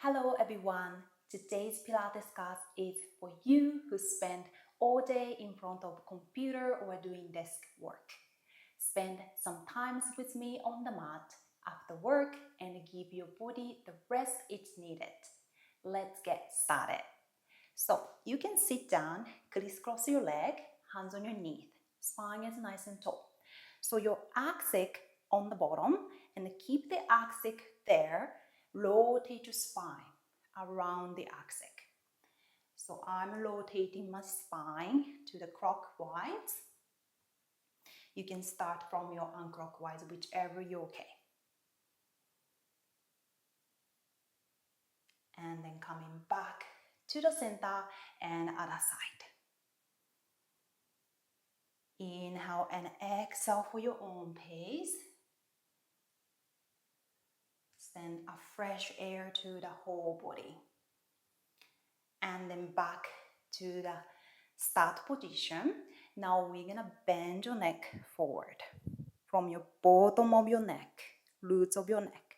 Hello everyone. Today's Pilates class is for you who spend all day in front of a computer or doing desk work. Spend some time with me on the mat after work and give your body the rest it needed. Let's get started. So you can sit down, crisscross your leg, hands on your knees. Spine is nice and tall. So your axis on the bottom and keep the axis there. Rotate your spine around the axis. So I'm rotating my spine to the clockwise. You can start from your unclockwise, whichever you're okay. And then coming back to the center and other side. Inhale and exhale for your own pace. Send a fresh air to the whole body. And then back to the start position. Now we're gonna bend your neck forward from your bottom of your neck, roots of your neck,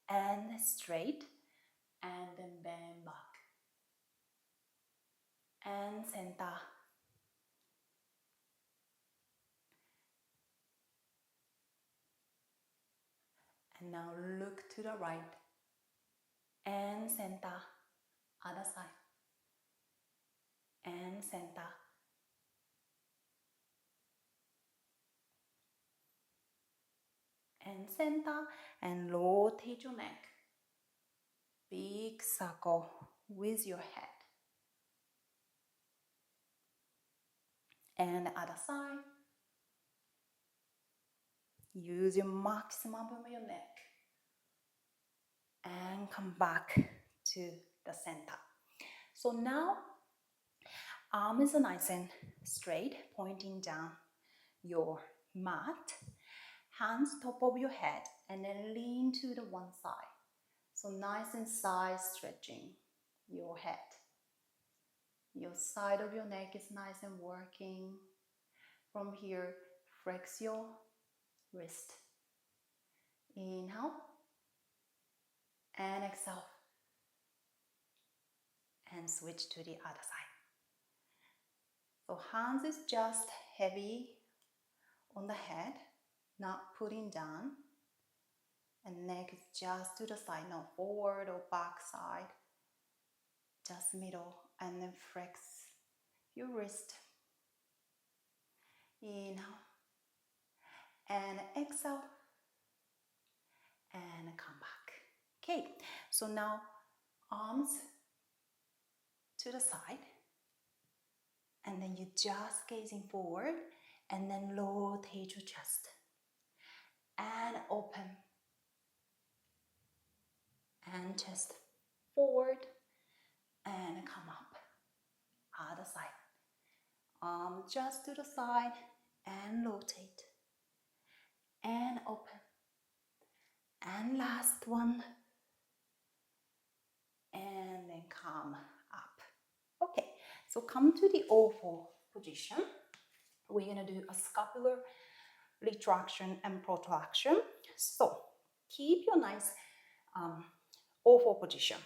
and straight, and then bend back. And center. And now look to the right, and center, other side, and center. And center, and rotate your neck. Big circle with your head. And the other side. Use your maximum of your neck. And come back to the center. So now, arms are nice and straight, pointing down your mat. Hands top of your head, and then lean to the one side. So nice and side stretching your head. Your side of your neck is nice and working. From here, flex your wrist. Inhale and exhale. And switch to the other side. So hands is just heavy on the head, not putting down. And neck is just to the side, not forward or back side. Just middle, and then flex your wrist. Inhale and exhale and come back. Okay, so now arms to the side, and then you just gazing forward, and then rotate your chest and open, and chest forward and come up. Other side, arm just to the side and rotate and open, and last one, and then come up. Okay, so come to the oval position. We're gonna do a scapular retraction and protraction. So keep your nice oval position,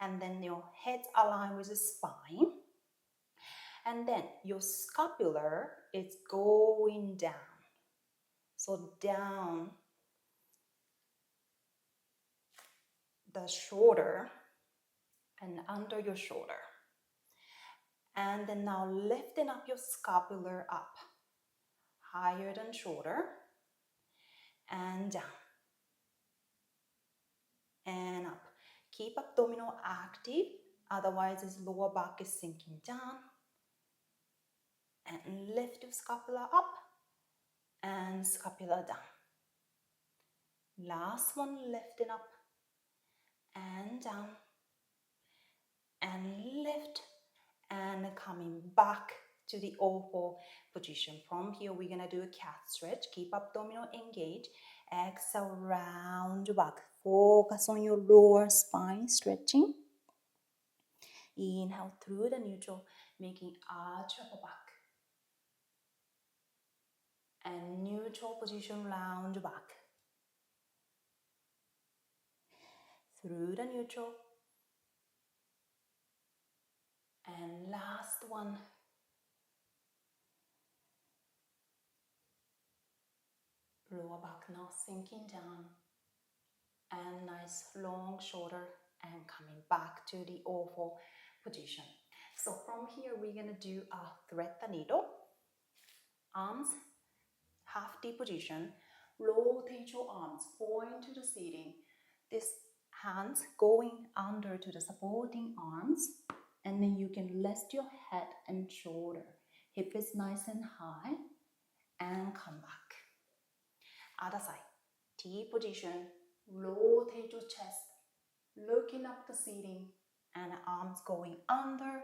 and then your head aligned with the spine, and then your scapular is going down. So down the shoulder and under your shoulder. And then now lifting up your scapular up, higher than shoulder, and down, and up. Keep abdominal active, otherwise this lower back is sinking down. And lift your scapula up, and scapula down. Last one, lifting up, and down, and lift, and coming back to the oval position. From here, we're gonna do a cat stretch. Keep abdominal engaged. Exhale, round back. Focus on your lower spine stretching. Inhale through the neutral, making arch upper back. And neutral position, round back. through the neutral. And last one. Lower back now sinking down. And nice long shoulder and coming back to the oval position. So from here we're gonna do a thread the needle. Arms half D position. Rotate your arms, point to the ceiling. This hands going under to the supporting arms, and then you can rest your head and shoulder. Hip is nice and high, and come back. Other side, T position. Rotate your chest, looking up the ceiling, and arms going under,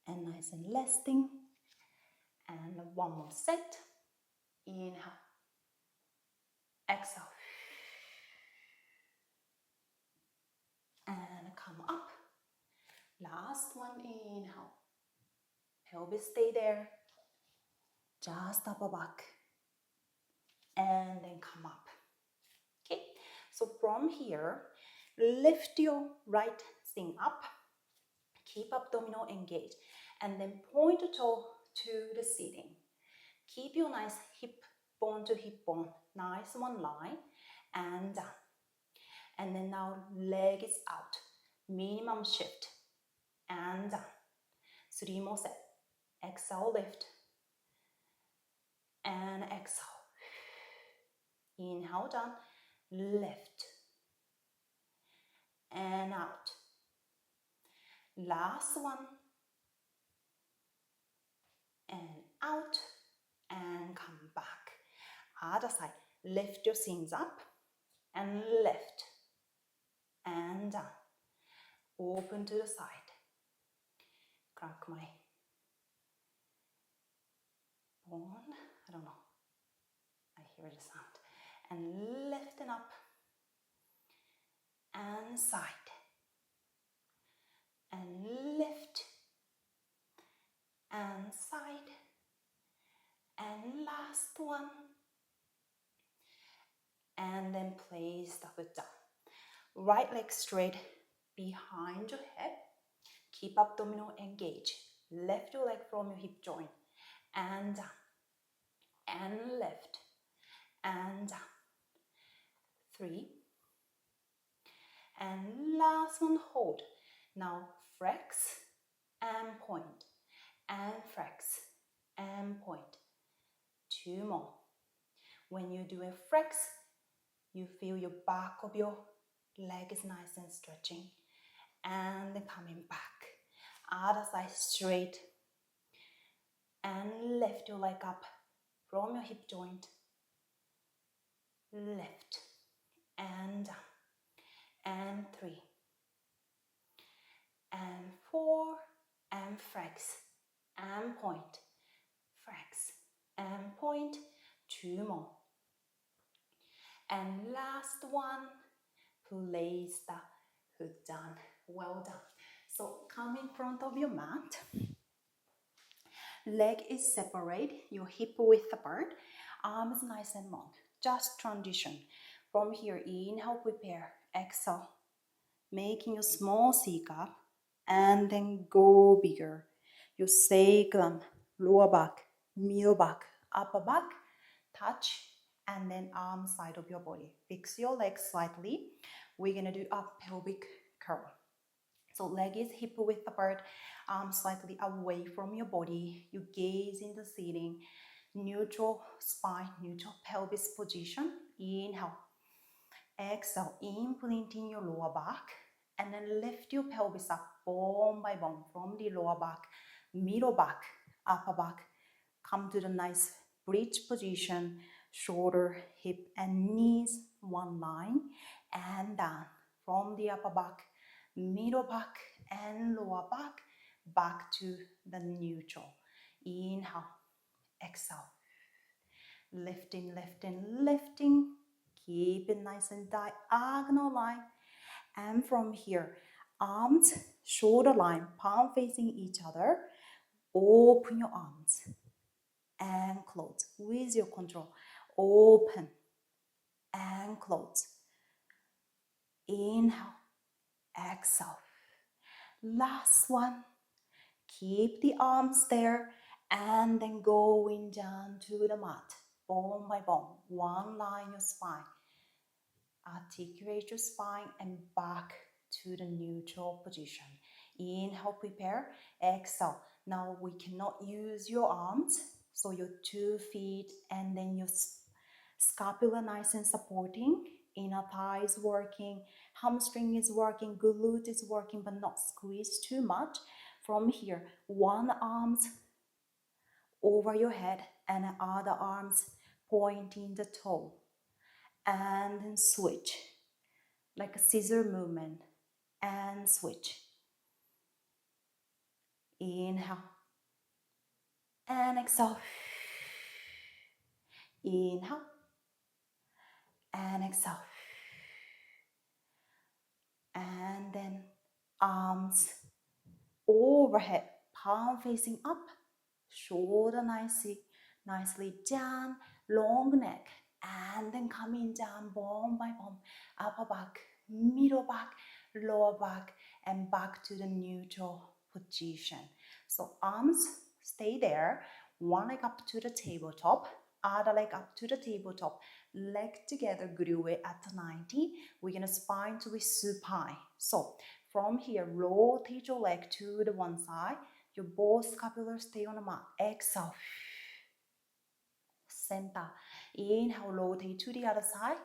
and nice and resting. And one more set. Inhale, exhale, and come up. Last one, inhale. Pelvis stay there, just upper back, and then come up. Okay, so from here, lift your right thing up, keep abdominal engaged, and then point the toe to the ceiling. Keep your nice hip bone to hip bone, nice one line, and down. And then now leg is out, minimum shift, and down. 3 more sets. Exhale, lift, and exhale. Inhale, down, lift, and out. Last one, and out, and come back. Other side, lift your shins up, and lift, and down. Open to the side. Crack my bone, I don't know, I hear the sound. And lifting up, and side, and lift, and side, and last one, and then place the foot down. Right leg straight behind your head, keep abdominal engaged, lift your leg from your hip joint, and down, and lift, and down. 3, and last one, hold. Now flex and point, and flex and point. 2 more. When you do a flex, you feel your back of your leg is nice and stretching, and then coming back. Other side straight, and lift your leg up from your hip joint. Lift and down, and 3, and 4, and flex and point, flex and point. 2 more. And last one, place the foot down. Well done. So come in front of your mat. Leg is separate, your hip width apart, arms nice and long. Just transition. From here, inhale, prepare, exhale, making a small C cup, and then go bigger. Your sacrum, lower back, middle back, upper back, touch, and then arm side of your body. Fix your legs slightly. We're gonna do a pelvic curl. So leg is hip width apart, arms slightly away from your body. You gaze in the ceiling, neutral spine, neutral pelvis position. Inhale. Exhale, imprinting your lower back, and then lift your pelvis up bone by bone from the lower back, middle back, upper back. Come to the nice bridge position, shoulder, hip, and knees, one line, and down from the upper back, middle back, and lower back, back to the neutral. Inhale, exhale, lifting, lifting, lifting. Keep it nice and diagonal line. And from here, arms, shoulder line, palm facing each other. Open your arms and close with your control. Open and close. Inhale, exhale. Last one. Keep the arms there and then going down to the mat. Bone by bone. One line your spine. Articulate your spine and back to the neutral position. Inhale, prepare. Exhale. Now we cannot use your arms. So your 2 feet and then your scapula nice and supporting. Inner thigh is working. Hamstring is working. Glute is working, but not squeeze too much. From here, one arms over your head and the other arms pointing the toe. And then switch. Like a scissor movement. And switch. Inhale. And exhale. Inhale. And exhale. And then arms overhead, palm facing up, shoulder nicely down, long neck, and then coming down bone by bone, upper back, middle back, lower back, and back to the neutral position. So arms stay there, one leg up to the tabletop, other leg up to the tabletop, leg together, glue it at 90. We're gonna spine to be supine. So from here, rotate your leg to the one side. Your both scapula stay on the mat. Exhale. Center. Inhale, rotate to the other side.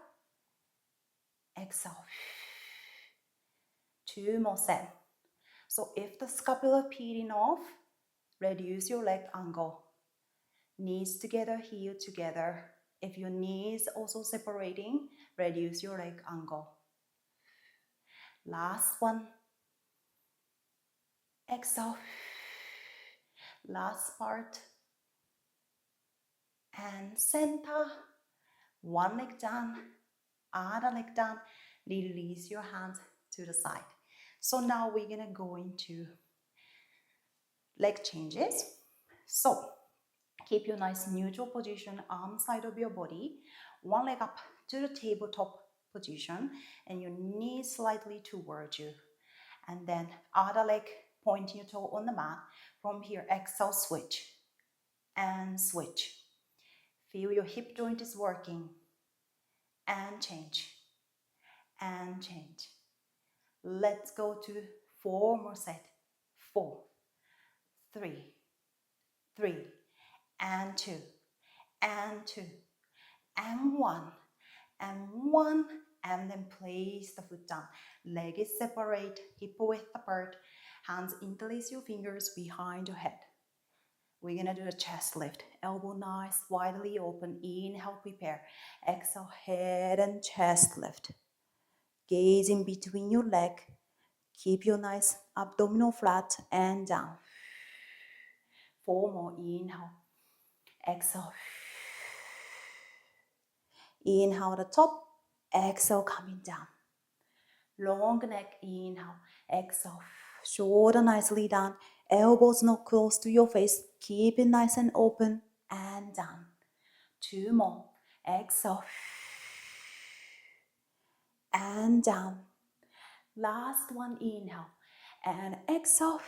Exhale. 2 more sets. So if the scapula peeling off, reduce your leg angle. Knees together, heel together. If your knees also separating, reduce your leg angle. Last one. Exhale. Last part. And center. One leg down, other leg down. Release your hands to the side. So now we're gonna go into leg changes. So keep your nice neutral position, arm side of your body. One leg up to the tabletop position and your knees slightly towards you. And then other leg pointing your toe on the mat. From here, exhale, switch and switch. Feel your hip joint is working. And change. And change. Let's go to 4 more sets. 4, 3, 3, and 2, and 2, and 1, and 1, and then place the foot down. Leg is separate, hip width apart. Hands interlace your fingers behind your head. We're gonna do a chest lift. Elbow nice, widely open. Inhale, prepare. Exhale, head and chest lift. Gaze in between your leg. Keep your nice abdominal flat and down. 4 more. Inhale. Exhale. Inhale the top. Exhale, coming down. Long neck. Inhale. Exhale. Shoulder nicely down. Elbows not close to your face. Keep it nice and open and down. 2 more. Exhale. And down. Last one. Inhale. And exhale.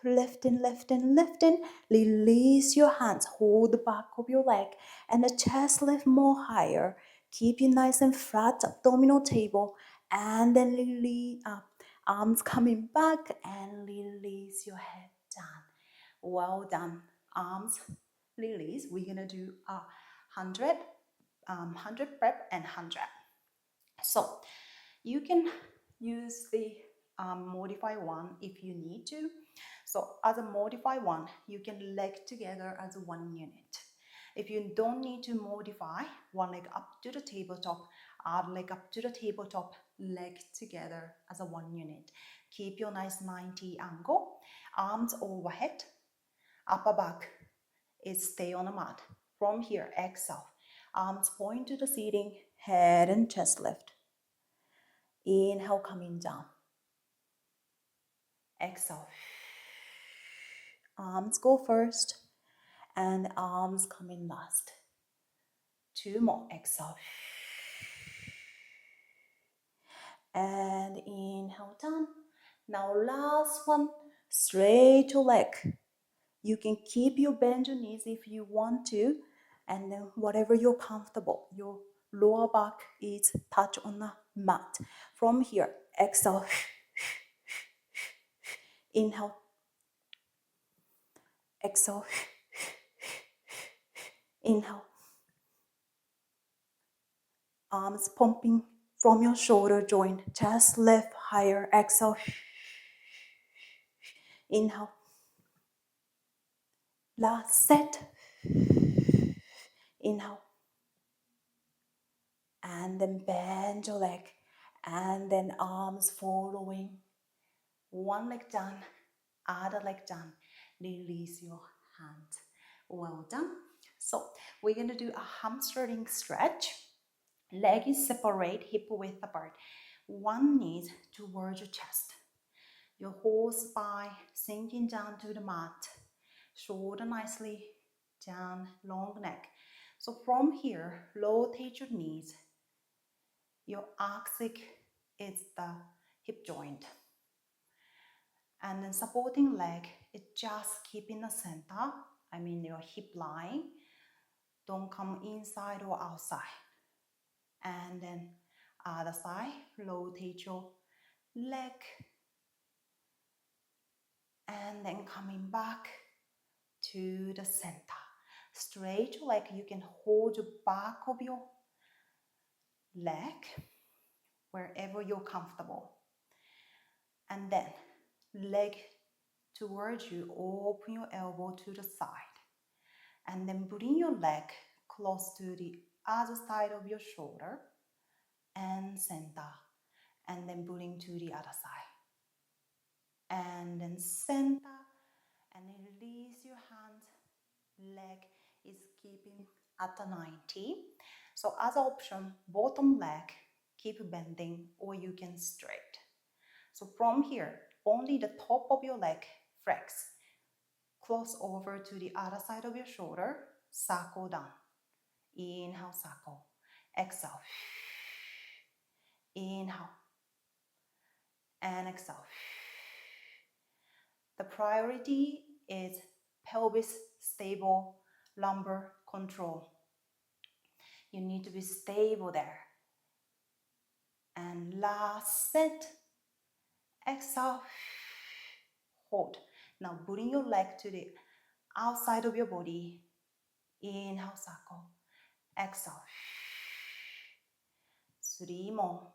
Lifting, lifting, lifting. Release your hands. Hold the back of your leg. And the chest lift more higher. Keep it nice and flat. Abdominal table. And then release up. Arms coming back. And release your head down. Well done. Arms release. We're going to do 100 prep and 100. So you can use the modify one if you need to. So as a modify one, you can leg together as 1 unit. If you don't need to modify, one leg up to the tabletop, other leg up to the tabletop, leg together as a 1 unit. Keep your nice 90 angle, arms overhead, upper back is stay on the mat. From here, exhale, arms point to the ceiling, head and chest lift. Inhale, coming down. Exhale. Arms go first and arms coming last. 2 more. Exhale. Now last one, straight your leg. You can keep your bend your knees if you want to, and then whatever you're comfortable. Your lower back is touch on the mat. From here, exhale, inhale, exhale, inhale. Arms pumping from your shoulder joint, chest lift higher, exhale, inhale. Last set, inhale. And then bend your leg, and then arms following. One leg done, other leg done. Release your hand. Well done. So we're going to do a hamstring stretch. Leg is separate, hip width apart. One knee towards your chest. Your whole spine sinking down to the mat. Shoulder nicely down, long neck. So from here, rotate your knees. Your axis is the hip joint. And then supporting leg is just keep in the center. I mean your hip line. Don't come inside or outside. And then other side, rotate your leg. And then coming back to the center. Straight your leg. You can hold the back of your leg wherever you're comfortable. And then leg towards you, open your elbow to the side. And then bring your leg close to the other side of your shoulder and center. And then bring to the other side. And then center. And then release your hands. Leg is keeping at the 90. So as an option, bottom leg keep bending, or you can straight. So from here, only the top of your leg flex. Cross over to the other side of your shoulder, circle down. Inhale, circle. Exhale. Inhale. And exhale. The priority is pelvis stable, lumbar control. You need to be stable there. And last set. Exhale. Hold. Now bring your leg to the outside of your body. Inhale, circle. Exhale. 3 more.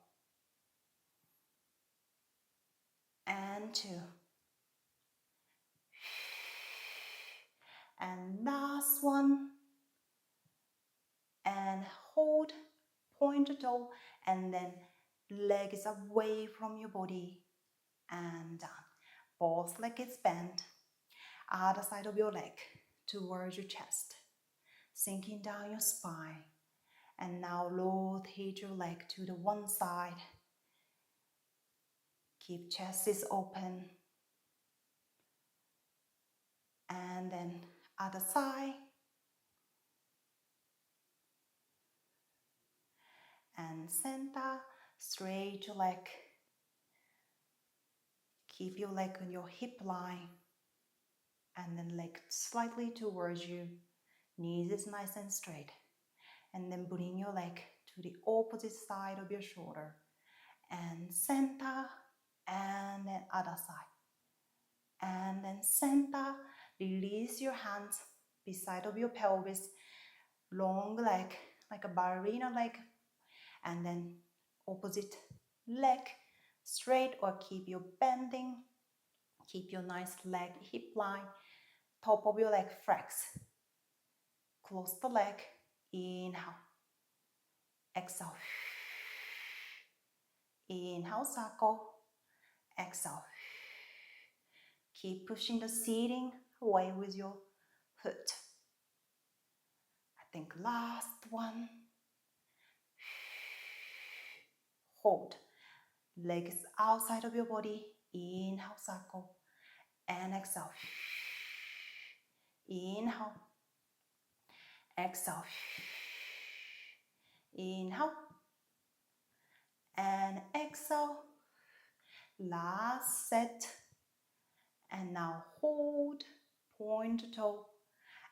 And 2. And last one. And hold, point the toe, and then legs away from your body and down. Both legs bent. Other side of your leg towards your chest. Sinking down your spine. And now rotate your leg to the one side. Keep chest is open. And then other side. And center. Straight your leg. Keep your leg on your hip line. And then leg slightly towards you. Knees is nice and straight. And then bring your leg to the opposite side of your shoulder. And center. And then other side. And then center. Release your hands beside of your pelvis. Long leg, like a ballerina leg. And then opposite leg straight, or keep your bending. Keep your nice leg hip line. Top of your leg flex. Close the leg. Inhale. Exhale. Inhale, circle. Exhale. Keep pushing the seating away with your foot. I think last one. Hold. Legs outside of your body. Inhale, circle. And exhale. Inhale. Exhale. Inhale. And exhale. Last set. And now hold, point to toe,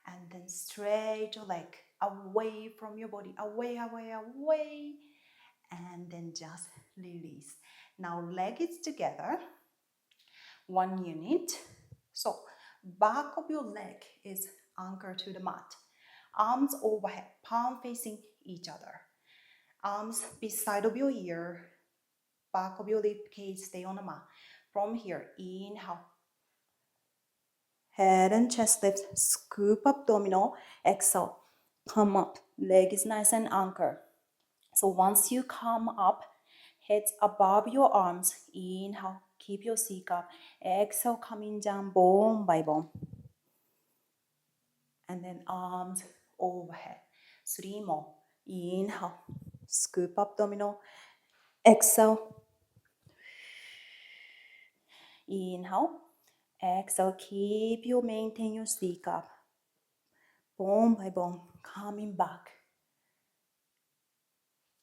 and then straight your leg away from your body, away, away, away, and then just release. Now leg is together, 1 unit. So back of your leg is anchored to the mat. Arms overhead, palm facing each other. Arms beside of your ear, back of your rib cage, stay on the mat. From here, inhale. Head and chest lift, scoop abdominal, exhale, come up. Leg is nice and anchored. So once you come up, heads above your arms, inhale, keep your seat up. Exhale, coming down bone by bone. And then arms overhead. 3 more. Inhale, scoop abdominal, exhale. Inhale, exhale, maintain your seat up. Bone by bone, coming back.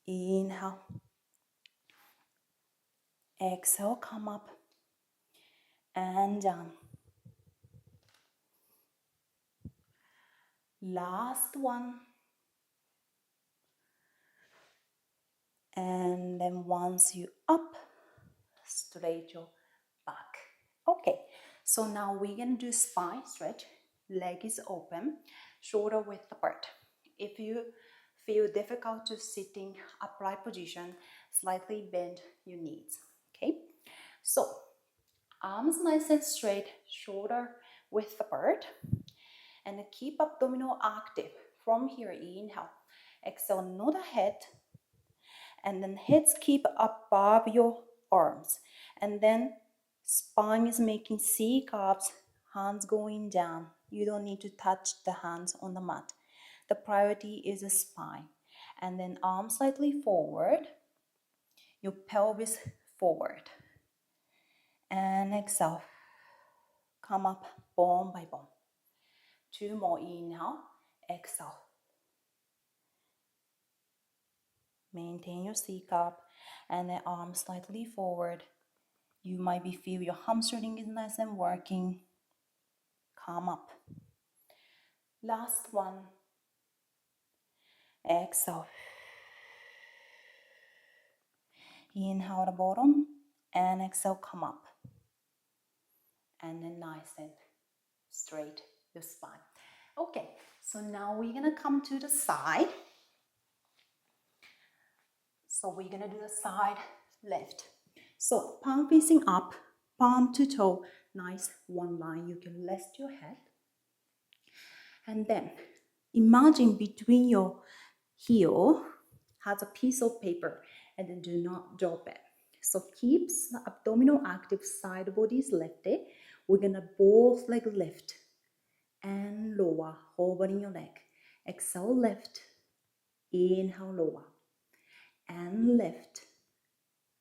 Inhale. Exhale, come up and down. Last one. And then once you up, straight your back. Okay, so now we're going to do spine stretch. Leg is open, shoulder width apart. If you feel difficult to sitting upright position, slightly bend your knees. Okay, so arms nice and straight, shoulder width apart, and keep abdominal active. From here, inhale, exhale, nod the head, and then hips keep above your arms, and then spine is making C cups, hands going down. You don't need to touch the hands on the mat. The priority is the spine, and then arms slightly forward, your pelvis forward, and exhale, come up bone by bone. 2 more, inhale, exhale. Maintain your C cup and the arms slightly forward. You might be feel your hamstring is nice and working. Come up. Last one. Exhale. Inhale the bottom and exhale, come up. And then nice and straight your spine. Okay, so now we're gonna come to the side. So we're gonna do the side lift. So palm facing up, palm to toe, nice one line. You can rest your head. And then imagine between your heel has a piece of paper, and then do not drop it. So keep the abdominal active, side body is lifted. We're gonna both leg lift and lower, hovering your leg. Exhale, lift, inhale, lower, and lift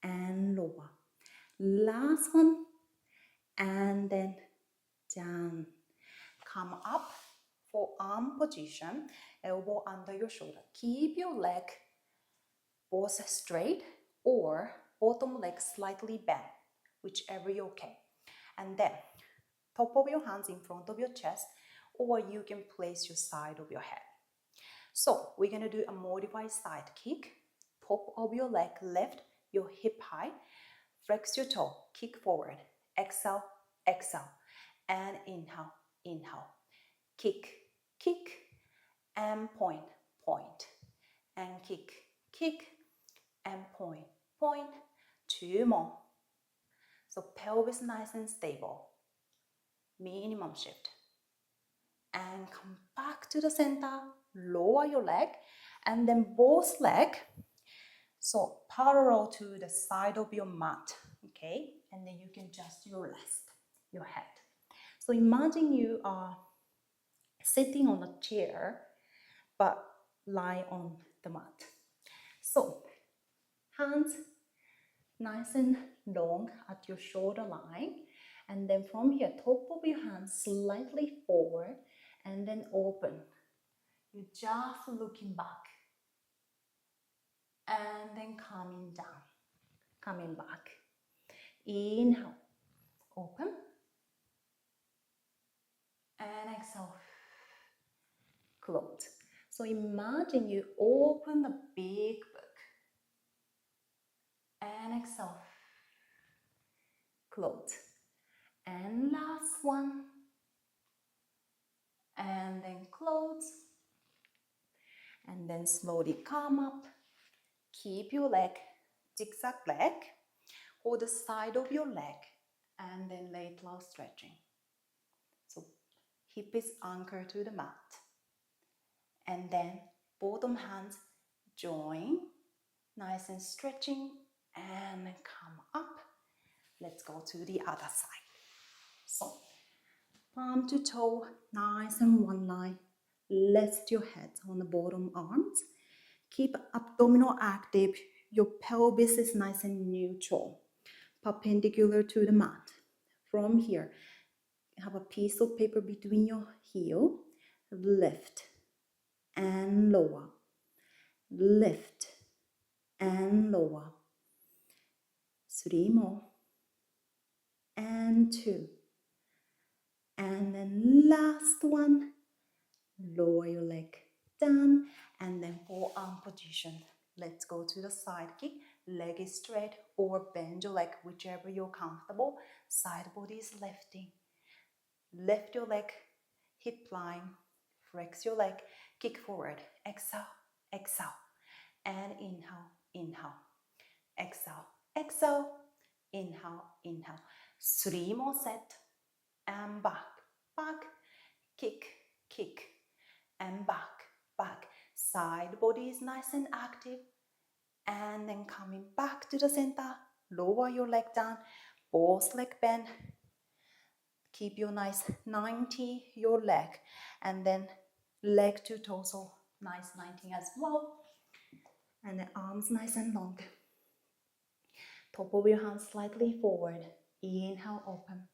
and lower. Last one, and then down. Come up for arm position, elbow under your shoulder. Keep your leg both straight or bottom leg slightly bent, whichever you're okay. And then top of your hands in front of your chest, or you can place your side of your head. So we're gonna do a modified side kick. Top of your leg, lift your hip high, flex your toe, kick forward, exhale, exhale, and inhale, inhale. Kick, kick, and point, point, and kick, kick, and point, point. 2 more. So pelvis nice and stable. Minimum shift. And come back to the center, lower your leg, and then both leg, so parallel to the side of your mat, okay? And then you can just rest your head. So imagine you are sitting on a chair, but lie on the mat. So hands nice and long at your shoulder line, and then from here, top of your hands slightly forward, and then open. You're just looking back, and then coming down, coming back. Inhale, open. And exhale, close. So imagine you open the big book. And exhale, close. And last one. And then close. And then slowly come up. Keep your leg, zigzag leg. Hold the side of your leg. And then lay it low, stretching. So hip is anchored to the mat. And then bottom hands join. Nice and stretching. And come up. Let's go to the other side. So palm to toe, nice and one line. Rest your head on the bottom arms. Keep abdominal active. Your pelvis is nice and neutral, perpendicular to the mat. From here, have a piece of paper between your heel. Lift and lower. Lift and lower. 3 more. And 2. And then last one. Lower your leg down and then forearm position. Let's go to the side kick. Leg is straight or bend your leg, whichever you're comfortable. Side body is lifting. Lift your leg, hip line, flex your leg, kick forward. Exhale, exhale, and inhale, inhale. Exhale, exhale, inhale, inhale. 3 more set, and back, back, kick, kick, and back, back. Side body is nice and active. And then coming back to the center, lower your leg down, both leg bend. Keep your nice 90, your leg, and then leg to torso, nice 90 as well. And the arms nice and long. Top of your hands slightly forward. Inhale, open.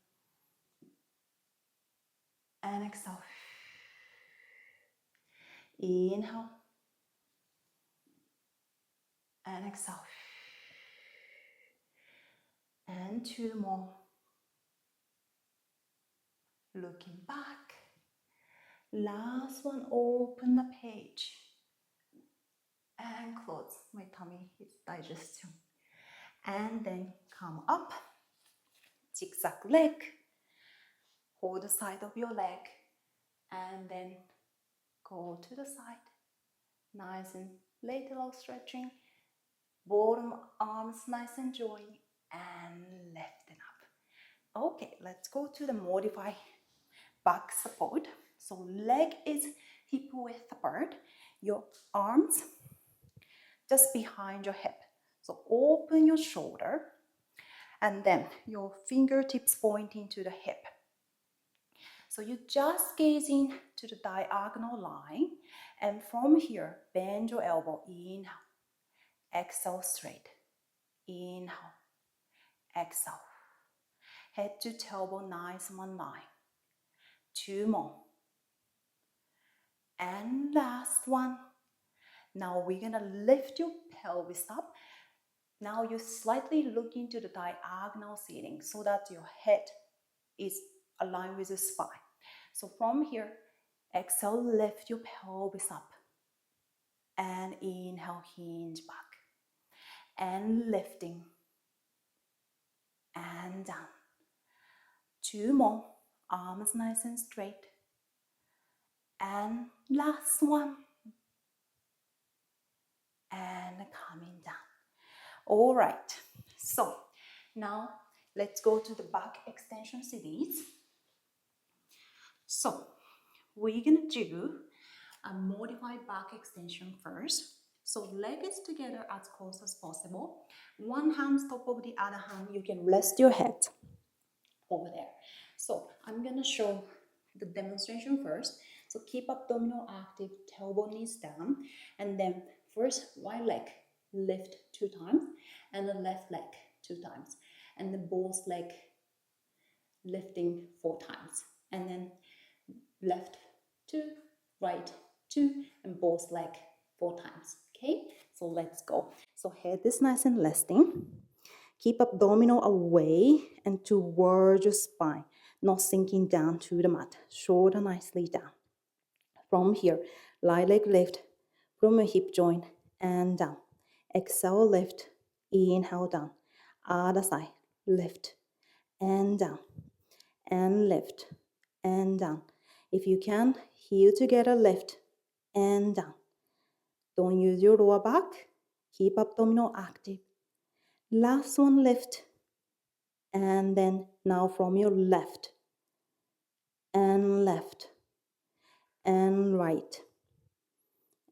And exhale. Inhale. And exhale. And 2 more. Looking back. Last one, open the page. And close. My tummy is digestion. And then come up. Zigzag leg. Hold the side of your leg. And then go to the side. Nice and lateral stretching. Bottom arms nice and join. And lift it up. Okay, let's go to the modified back support. So leg is hip width apart. Your arms just behind your hip. So open your shoulder and then your fingertips pointing to the hip. So you just gazing to the diagonal line, and from here bend your elbow. Inhale, exhale straight. Inhale, exhale. Head to tailbone, nice one line. 2 more. And last one. Now we're gonna lift your pelvis up. Now you slightly look into the diagonal seating so that your head is aligned with the spine. So from here, exhale, lift your pelvis up. And inhale, hinge back. And lifting. And down. 2 more. Arms nice and straight. And last one. And coming down. All right. So now let's go to the back extension series. So we're gonna do a modified back extension first. So leg is together as close as possible. One hand top of the other hand. You can rest your head over there. So I'm gonna show the demonstration first. So keep abdominal active, tailbone knees down, and then first right leg lift 2 times, and the left leg 2 times, and the both leg lifting 4 times, and then left 2, right 2, and both leg 4 times. Okay, so let's go. So head is nice and resting. Keep abdominal away and towards your spine, not sinking down to the mat. Shoulder nicely down. From here, right leg lift from your hip joint and down. Exhale, lift. Inhale, down. Other side, lift and down and lift and down. If you can, heel together, lift and down. Don't use your lower back. Keep abdominal active. Last one, lift. And then now from your left and left and right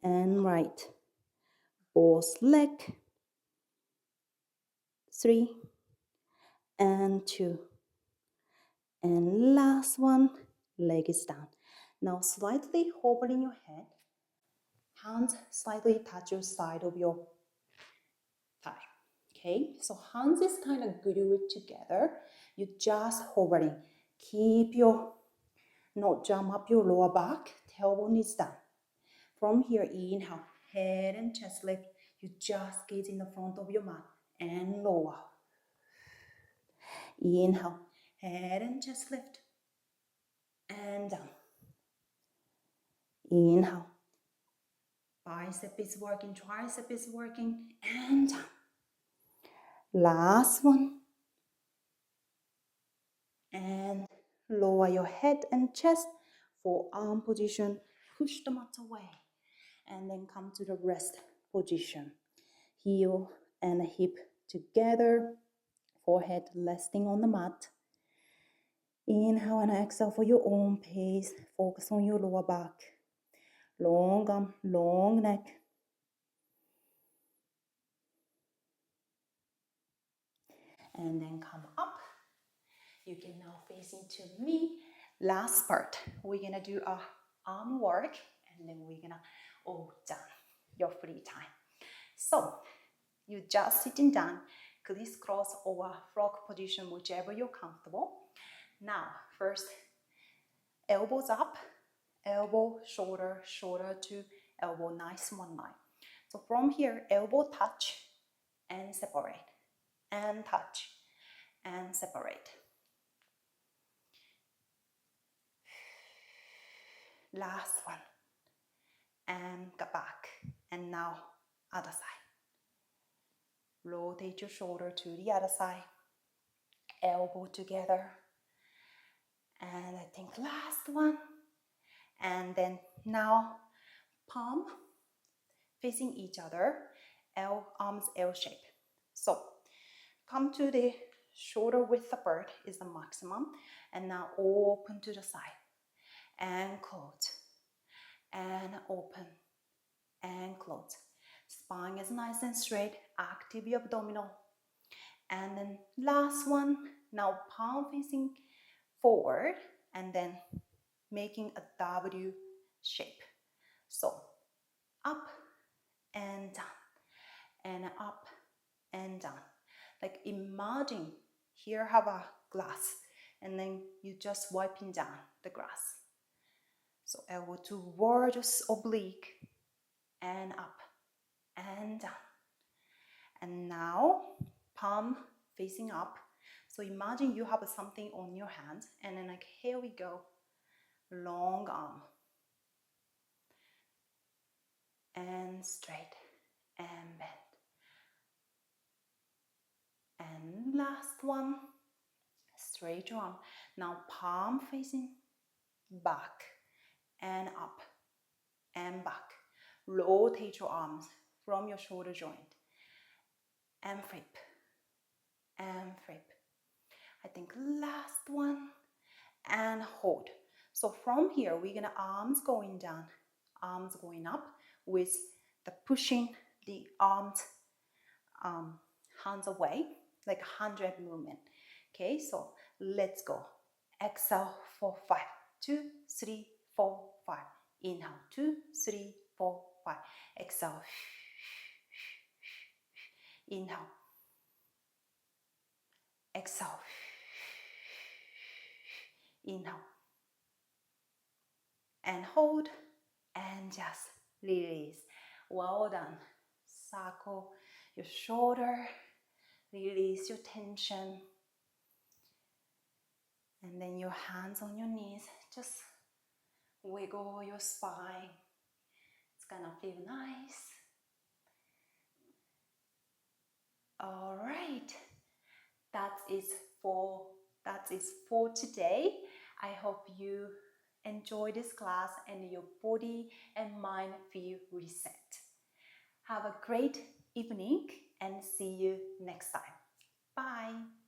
and right. Both leg. 3 and 2. And last one, leg is down. Now slightly hovering your head. Hands slightly touch your side of your thigh. Okay, so hands is kind of glued together. You just hovering. Keep your, not jump up your lower back. Tailbone is down. From here, inhale, head and chest lift. You just gaze in the front of your mat and lower. Inhale, head and chest lift and down. Inhale. Bicep is working, tricep is working, and down. Last one. And lower your head and chest for arm position. Push the mat away. And then come to the rest position. Heel and hip together. Forehead resting on the mat. Inhale and exhale for your own pace. Focus on your lower back. Long arm, long neck. And then come up. You can now face into me. Last part, we're gonna do our arm work and then we're gonna all done your free time. So you just sitting down, crisscross or frog position, whichever you're comfortable. Now, first, elbows up, elbow, shoulder, shoulder to elbow, nice one line. So from here, elbow touch and separate, and touch and separate. Last one. And go back. And now, other side. Rotate your shoulder to the other side. Elbow together. And I think last one. And then now, palm facing each other. Arms L shape. So, come to the shoulder width apart is the maximum. And now open to the side. And close. And open. And close. Spine is nice and straight. Active your abdominal. And then last one. Now palm facing forward. And then making a W shape. So up and down. And up and down. Like imagine here have a glass. And then you just wiping down the grass. So elbow towards oblique. And up and down. And now palm facing up. So imagine you have something on your hand and then like here we go, long arm and straight and bend. And last one, straight arm. Now palm facing back and up and back. Rotate your arms from your shoulder joint and flip and flip. I think last one and hold. So from here we're gonna arms going down, arms going up with the pushing the arms hands away like 100 movement. Okay, so let's go. Exhale for 5, 2, 3, 4, 5. Inhale 2, 3, 4, 5. Exhale. Inhale. Exhale. Inhale. And hold. And just release. Well done. Circle your shoulder. Release your tension. And then your hands on your knees, just wiggle your spine. It's gonna feel nice. All right, that is for today. I hope you enjoy this class and your body and mind feel reset. Have a great evening and see you next time. Bye.